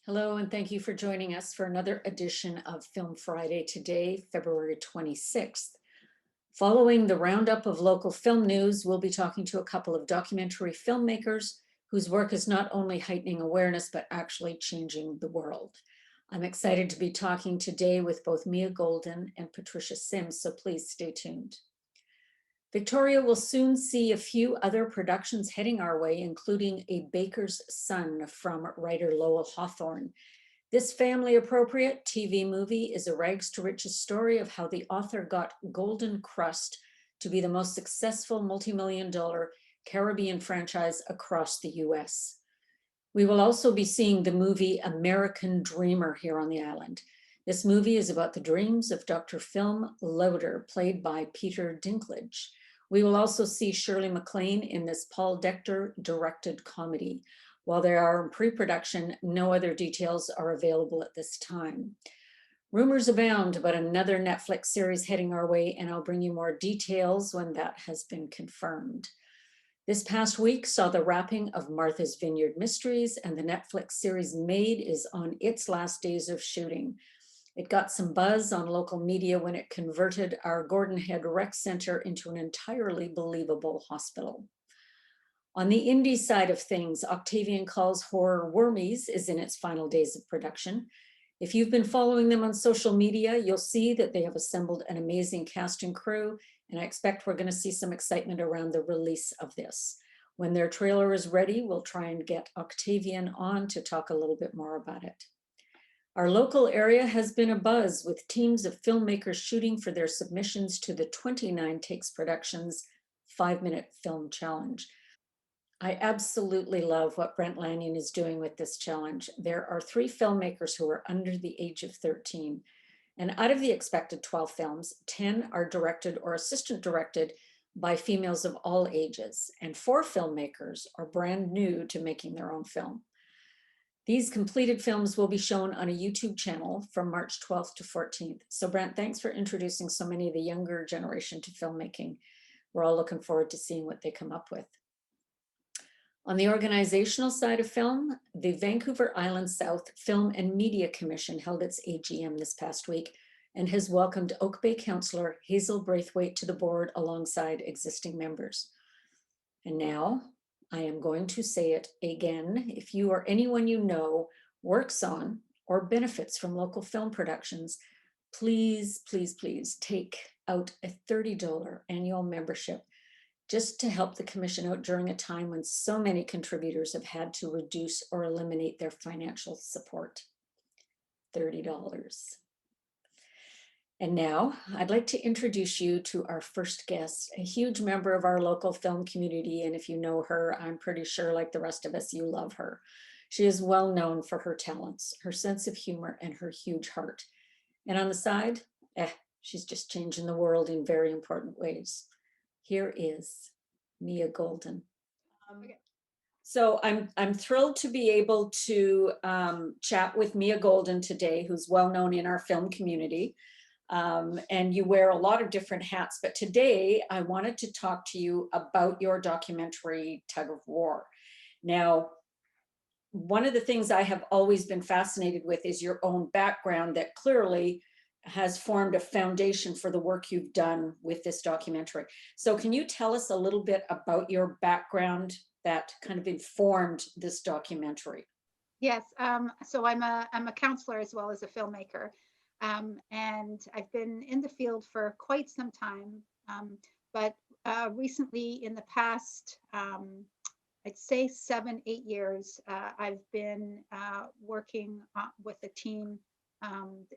Hello, and thank you for joining us for another edition of Film Friday today, February 26th. Following the roundup of local film news, we'll be talking to a couple of documentary filmmakers whose work is not only heightening awareness, but actually changing the world. I'm excited to be talking today with both Mia Golden and Patricia Sims, so please stay tuned. Victoria will soon see a few other productions heading our way, including A Baker's Son from writer Lowell Hawthorne. This family-appropriate TV movie is a rags to riches story of how the author got Golden Crust to be the most successful multi-million-dollar Caribbean franchise across the US. We will also be seeing the movie American Dreamer here on the island. This movie is about the dreams of Dr. Film Lauder, played by Peter Dinklage. We will also see Shirley MacLaine in this Paul Dector directed comedy. While they are in pre-production, no other details are available at this time. Rumors abound about another Netflix series heading our way, and I'll bring you more details when that has been confirmed. This past week saw the wrapping of Martha's Vineyard Mysteries, and the Netflix series Maid is on its last days of shooting. It got some buzz on local media when it converted our Gordon Head Rec Center into an entirely believable hospital. On the indie side of things, Octavian Call's horror Wormies is in its final days of production. If you've been following them on social media, you'll see that they have assembled an amazing cast and crew, and I expect we're going to see some excitement around the release of this. When their trailer is ready, we'll try and get Octavian on to talk a little bit more about it. Our local area has been abuzz with teams of filmmakers shooting for their submissions to the 29 Takes Productions 5-Minute Film Challenge. I absolutely love what Brent Lanyon is doing with this challenge. There are 3 filmmakers who are under the age of 13, and out of the expected 12 films, 10 are directed or assistant directed by females of all ages, and 4 filmmakers are brand new to making their own film. These completed films will be shown on a YouTube channel from March 12th to 14th. So Brent, thanks for introducing so many of the younger generation to filmmaking. We're all looking forward to seeing what they come up with. On the organizational side of film, the Vancouver Island South Film and Media Commission held its AGM this past week and has welcomed Oak Bay Councillor Hazel Braithwaite to the board alongside existing members. And now, I am going to say it again. If you or anyone you know works on or benefits from local film productions, please, please, please take out a $30 annual membership just to help the commission out during a time when so many contributors have had to reduce or eliminate their financial support. $30. And now I'd like to introduce you to our first guest, a huge member of our local film community. And if you know her, I'm pretty sure, like the rest of us, you love her. She is well known for her talents, her sense of humor, and her huge heart. And on the side, she's just changing the world in very important ways. Here is Mia Golden. So I'm thrilled to be able to chat with Mia Golden today, who's well known in our film community. And you wear a lot of different hats, but today I wanted to talk to you about your documentary, Tug of War. Now, one of the things I have always been fascinated with is your own background that clearly has formed a foundation for the work you've done with this documentary. So can you tell us a little bit about your background that kind of informed this documentary? Yes, so I'm a counselor as well as a filmmaker. And I've been in the field for quite some time, but recently in the past, I'd say 7, 8 years, I've been working with a team.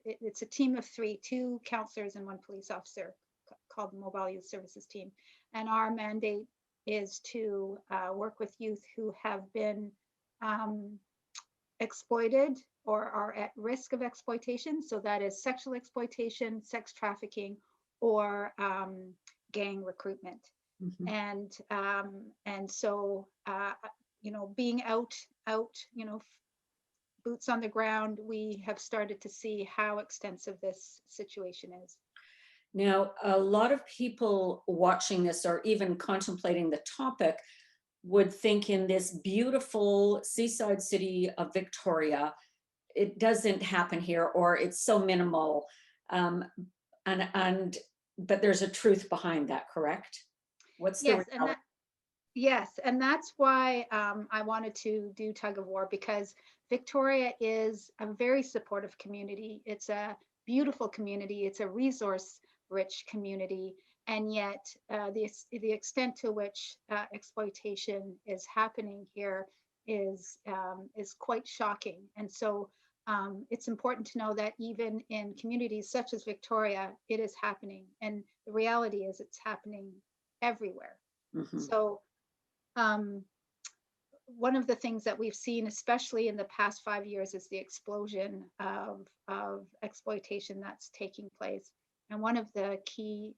It's a team of 3, 2 counselors and 1 police officer called the Mobile Youth Services Team. And our mandate is to work with youth who have been exploited or are at risk of exploitation. So that is sexual exploitation, sex trafficking, or gang recruitment. Mm-hmm. And so being out, boots on the ground, we have started to see how extensive this situation is. Now, a lot of people watching this or even contemplating the topic would think in this beautiful seaside city of Victoria, it doesn't happen here, or it's so minimal. Um, and but there's a truth behind that, correct? What's the Yes, and reality? yes, and that's why I wanted to do Tug of War, because Victoria is a very supportive community. It's a beautiful community. It's a resource-rich community, and yet the extent to which exploitation is happening here is quite shocking. And so it's important to know that even in communities such as Victoria, it is happening, and the reality is it's happening everywhere. Mhm. So um, one of the things that we've seen, especially in the past 5 years, is the explosion of exploitation that's taking place. And one of the key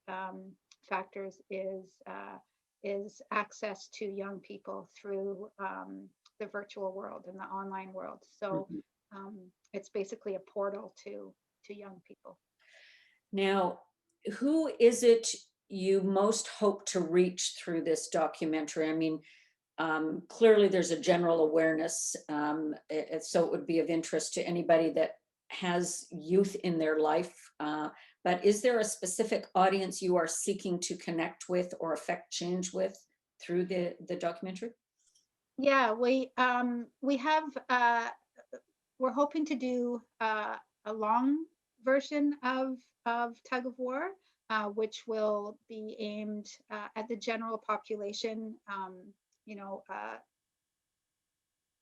factors is access to young people through the virtual world and the online world. So Mhm. um, it's basically a portal to young people. Now, who is it you most hope to reach through this documentary? I mean, clearly there's a general awareness, so it would be of interest to anybody that has youth in their life. But is there a specific audience you are seeking to connect with or affect change with through the documentary? Yeah, we have we're hoping to do a long version of Tug of War, which will be aimed at the general population, you know,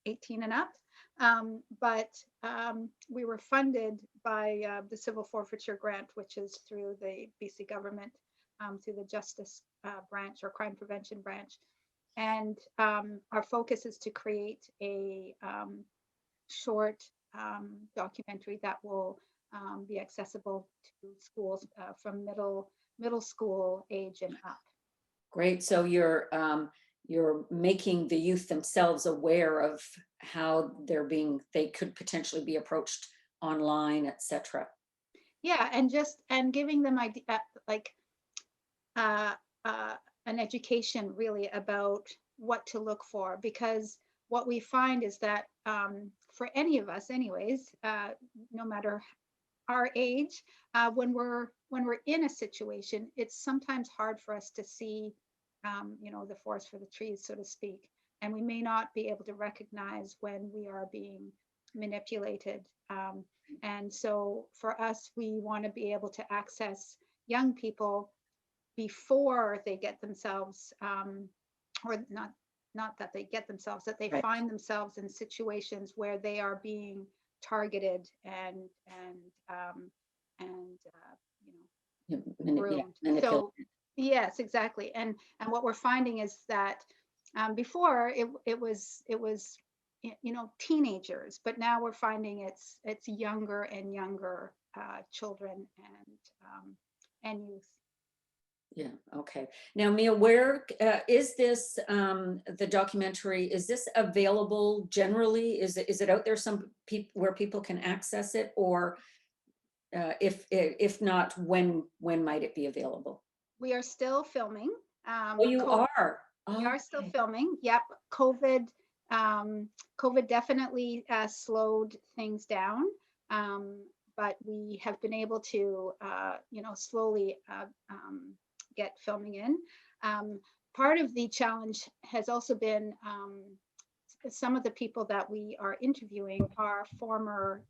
18 and up. But we were funded by the Civil Forfeiture Grant, which is through the BC government, through the Justice Branch or Crime Prevention Branch. And our focus is to create a short documentary that will be accessible to schools from middle school age and up. Great. So you're making the youth themselves aware of how they could potentially be approached online, etc. Yeah, and giving them idea like uh, uh, an education really about what to look for, because what we find is that for any of us anyways, no matter our age, when we're in a situation, it's sometimes hard for us to see the forest for the trees, so to speak, and we may not be able to recognize when we are being manipulated. And so for us, we want to be able to access young people before they get themselves, or not that they get themselves, that they Right. find themselves in situations where they are being targeted and Yeah, groomed. manipulate. So yes, exactly. And what we're finding is that before it was teenagers, but now we're finding it's younger and younger children and youth. Yeah, okay. Now, Mia, where is this, the documentary, is this available generally? Is it out there some people where people can access it, or if not, when might it be available? We are still filming. Oh, you are? We are still Okay. filming. Yep. COVID definitely slowed things down, but we have been able to, slowly get filming in. Part of the challenge has also been some of the people that we are interviewing are former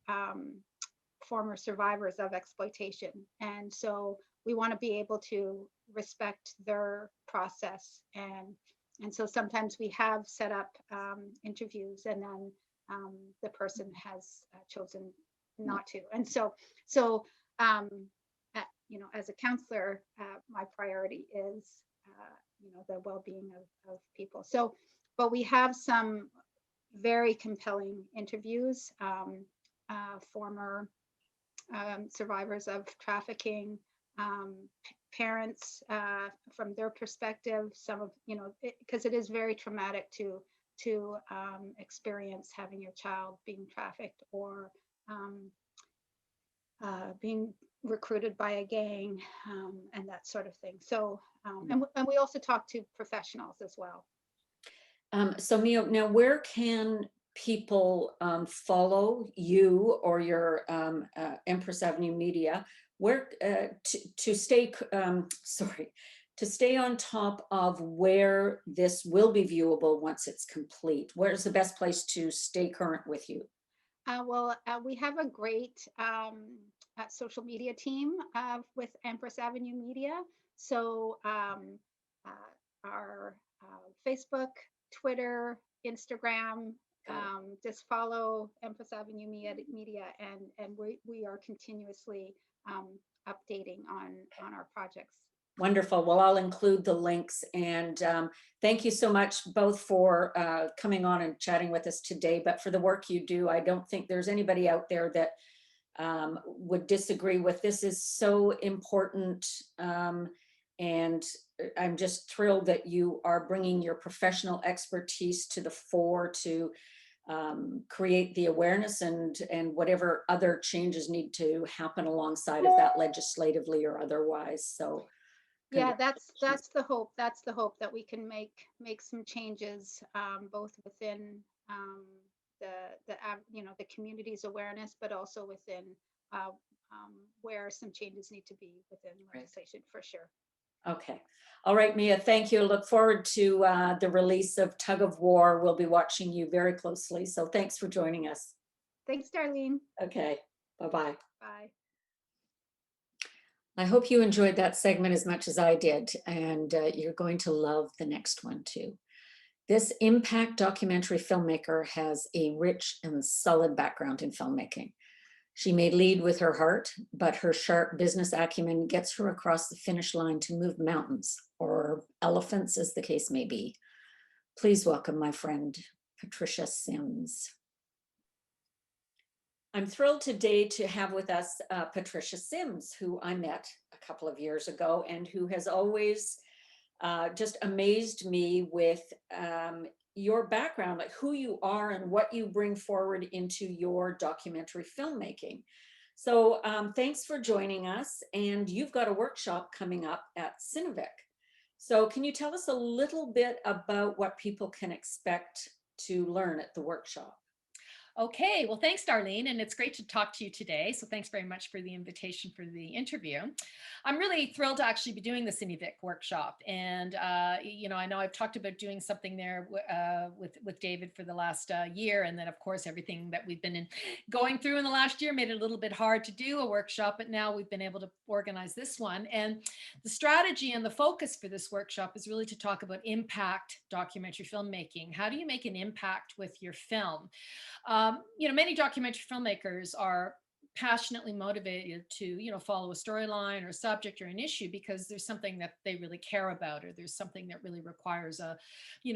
survivors of exploitation. And so we want to be able to respect their process. And so sometimes we have set up interviews, and then the person has chosen not to. And so um, as a counselor, my priority is, the well-being of people. So, but we have some very compelling interviews, former survivors of trafficking, parents from their perspective, some of, because it is very traumatic to experience having your child being trafficked or being recruited by a gang, and that sort of thing. So, and we also talk to professionals as well. So Mia, now where can people follow you or your Empress Avenue Media, where to stay, sorry, to stay on top of where this will be viewable once it's complete? Where's the best place to stay current with you? We have a great social media team with Empress Avenue Media. So our Facebook, Twitter, Instagram, just follow Empress Avenue Media, and we are continuously updating on our projects. Wonderful. Well, I'll include the links, and thank you so much both for coming on and chatting with us today. But for the work you do, I don't think there's anybody out there that would disagree with. This is so important, and I'm just thrilled that you are bringing your professional expertise to the fore to create the awareness and whatever other changes need to happen alongside of that legislatively or otherwise. So Yeah, congratulations. that's the hope. That's the hope that we can make some changes, both within um, the community's awareness, but also within uh, where some changes need to be within Right. legislation for sure. Okay. All right, Mia, thank you. Look forward to the release of Tug of War. We'll be watching you very closely. So thanks for joining us. Thanks, Darlene. Okay. Bye-bye. Bye. I hope you enjoyed that segment as much as I did, and you're going to love the next one too. This impact documentary filmmaker has a rich and solid background in filmmaking. She may lead with her heart, but her sharp business acumen gets her across the finish line to move mountains or elephants, as the case may be. Please welcome my friend, Patricia Sims. I'm thrilled today to have with us Patricia Sims, who I met a couple of years ago and who has always just amazed me with your background, like who you are and what you bring forward into your documentary filmmaking. So thanks for joining us. And you've got a workshop coming up at Cinevic. So can you tell us a little bit about what people can expect to learn at the workshop? Okay, well, thanks, Darlene, and it's great to talk to you today. So thanks very much for the invitation for the interview. I'm really thrilled to actually be doing the Cinevic workshop, and I know I've talked about doing something there with David for the last year, and then of course everything that we've been going through in the last year made it a little bit hard to do a workshop, but now we've been able to organize this one. And the strategy and the focus for this workshop is really to talk about impact documentary filmmaking. How do you make an impact with your film? Many documentary filmmakers are passionately motivated to, follow a storyline or a subject or an issue because there's something that they really care about, or there's something that really requires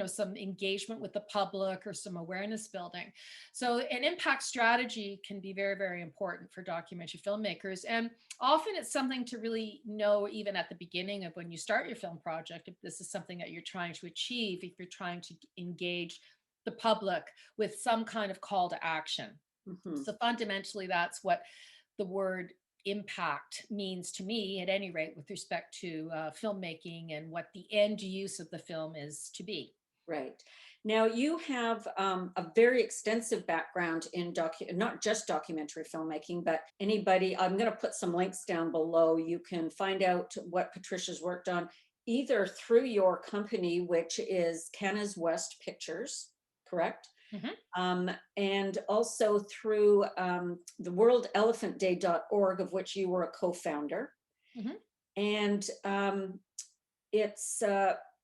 some engagement with the public or some awareness building. So an impact strategy can be very, very important for documentary filmmakers. And often it's something to really know even at the beginning of when you start your film project, if this is something that you're trying to achieve, if you're trying to engage the public with some kind of call to action. Mm-hmm. So fundamentally, that's what the word impact means to me, at any rate, with respect to filmmaking and what the end use of the film is to be. Right. Now you have a very extensive background in not just documentary filmmaking, but anybody, I'm going to put some links down below. You can find out what Patricia's worked on either through your company, which is Canas West Pictures, correct? Mm-hmm. And also through the worldelephantday.org, of which you were a co-founder. Mm-hmm. And it's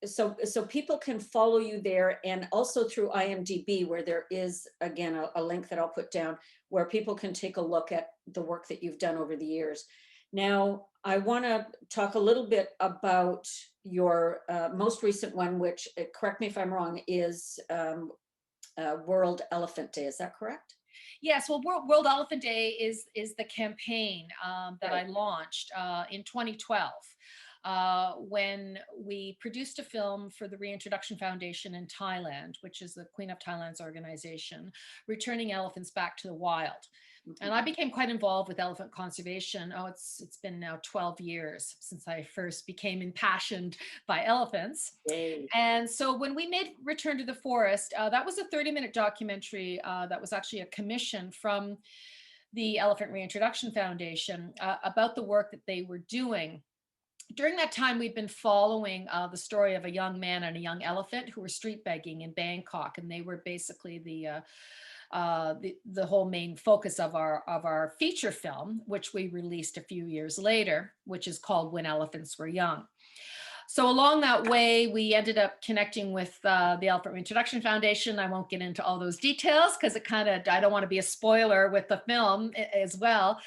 so people can follow you there, and also through IMDb, where there is again a link that I'll put down where people can take a look at the work that you've done over the years. Now, I want to talk a little bit about your most recent one, which, correct me if I'm wrong, is World Elephant Day. Is that correct? Yes, well, World Elephant Day is the campaign that Right. I launched in 2012. when we produced a film for the Reintroduction Foundation in Thailand, which is the Queen of Thailand's organization, returning elephants back to the wild. And I became quite involved with elephant conservation. Oh, it's been now 12 years since I first became impassioned by elephants. Yay. And so when we made Return to the Forest, that was a 30-minute documentary that was actually a commission from the Elephant Reintroduction Foundation about the work that they were doing. During that time, we'd been following the story of a young man and a young elephant who were street begging in Bangkok, and they were basically the whole main focus of our feature film, which we released a few years later, which is called When Elephants Were Young. So along that way, we ended up connecting with the Elephant Reintroduction Foundation. I won't get into all those details because I don't want to be a spoiler with the film as well.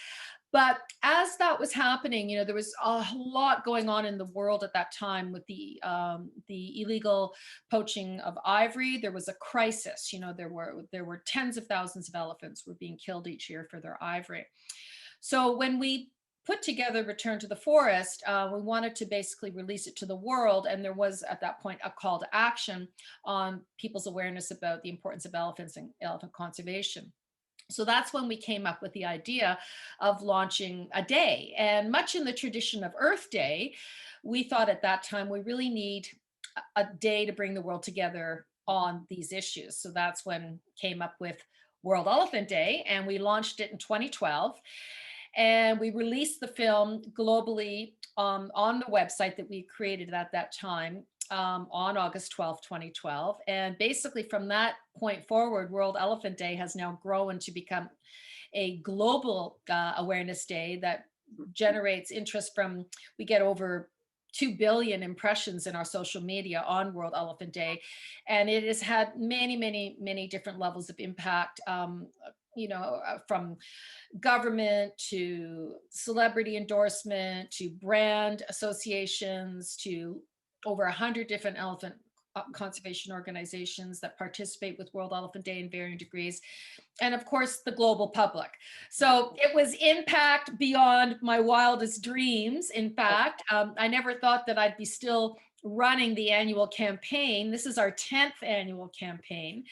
But as that was happening, there was a lot going on in the world at that time with the illegal poaching of ivory. There was a crisis. There were tens of thousands of elephants were being killed each year for their ivory. So when we put together Return to the Forest, we wanted to basically release it to the world. And there was at that point a call to action on people's awareness about the importance of elephants and elephant conservation. So that's when we came up with the idea of launching a day. And much in the tradition of Earth Day, we thought at that time we really need a day to bring the world together on these issues. So that's when came up with World Elephant Day, and we launched it in 2012. And we released the film globally on the website that we created at that time on August 12th, 2012. And basically from that point forward, World Elephant Day has now grown to become a global awareness day that generates interest from, we get over 2 billion impressions in our social media on World Elephant Day. And it has had many, many, many different levels of impact, from government to celebrity endorsement to brand associations to over 100 different elephant conservation organizations that participate with World Elephant Day in varying degrees, and of course the global public. So it was impact beyond my wildest dreams. In fact, I never thought that I'd be still running the annual campaign. This is our 10th annual campaign.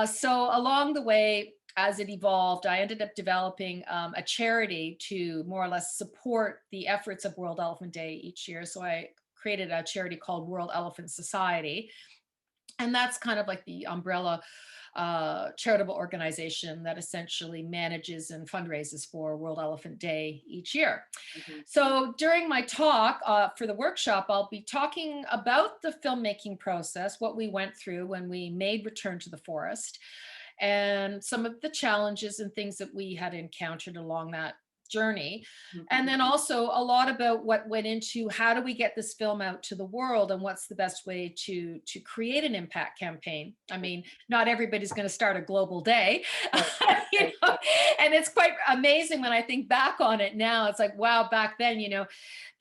So along the way, as it evolved, I ended up developing a charity to more or less support the efforts of World Elephant Day each year. So I created a charity called World Elephant Society. And that's kind of like the umbrella charitable organization that essentially manages and fundraises for World Elephant Day each year. Mm-hmm. So during my talk for the workshop, I'll be talking about the filmmaking process, what we went through when we made Return to the Forest, and some of the challenges and things that we had encountered along that journey. Mm-hmm. And then also a lot about what went into how do we get this film out to the world and what's the best way to create an impact campaign. I mean, not everybody's going to start a global day, and it's quite amazing when I think back on it now. It's like, wow, back then,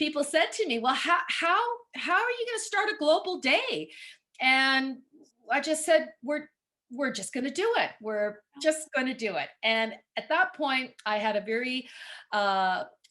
people said to me, well, how are you going to start a global day? And I just said, we're just going to do it. We're just going to do it. And at that point, I had a very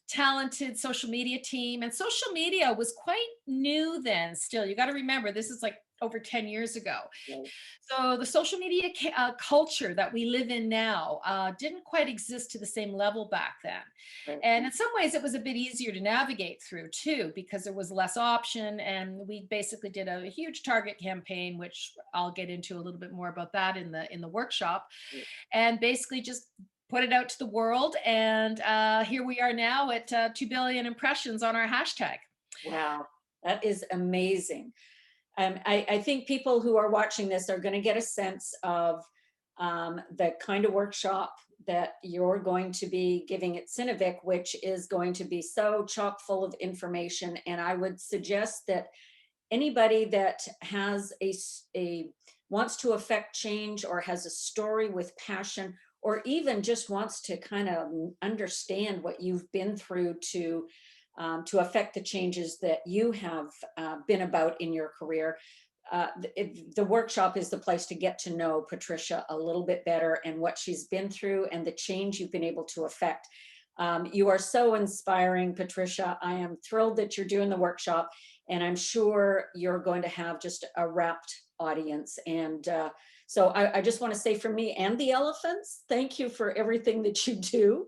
talented social media team, and social media was quite new then still. You got to remember, this is like over 10 years ago. Right. So the social media culture that we live in now didn't quite exist to the same level back then. Right. And in some ways it was a bit easier to navigate through too, because there was less option. And we basically did a huge target campaign, which I'll get into a little bit more about that in the workshop. Right. And basically just put it out to the world. And here we are now at 2 billion impressions on our hashtag. Wow, that is amazing. I think people who are watching this are going to get a sense of the kind of workshop that you're going to be giving at Cinevic, which is going to be so chock full of information. And I would suggest that anybody that has wants to affect change, or has a story with passion, or even just wants to kind of understand what you've been through to affect the changes that you have been about in your career. The workshop is the place to get to know Patricia a little bit better and what she's been through and the change you've been able to affect. You are so inspiring, Patricia. I am thrilled that you're doing the workshop, and I'm sure you're going to have just a rapt audience. And so I just want to say from me and the elephants, thank you for everything that you do.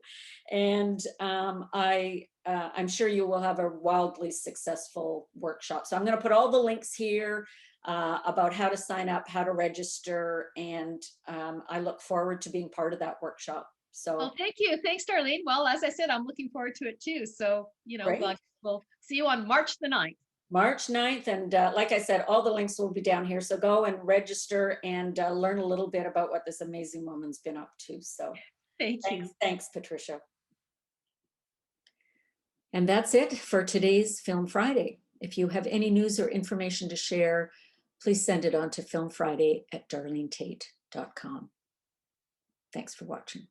And I'm sure you will have a wildly successful workshop. So I'm going to put all the links here about how to sign up, how to register, and I look forward to being part of that workshop. So Well, thank you. Thanks, Darlene. Well, as I said, I'm looking forward to it too. So, great. we'll see you on March the 9th. March 9th. And like I said, all the links will be down here. So go and register and learn a little bit about what this amazing woman's been up to. So Thank you. thanks, Patricia. And that's it for today's Film Friday. If you have any news or information to share, please send it on to filmfriday@darlenetate.com. Thanks for watching.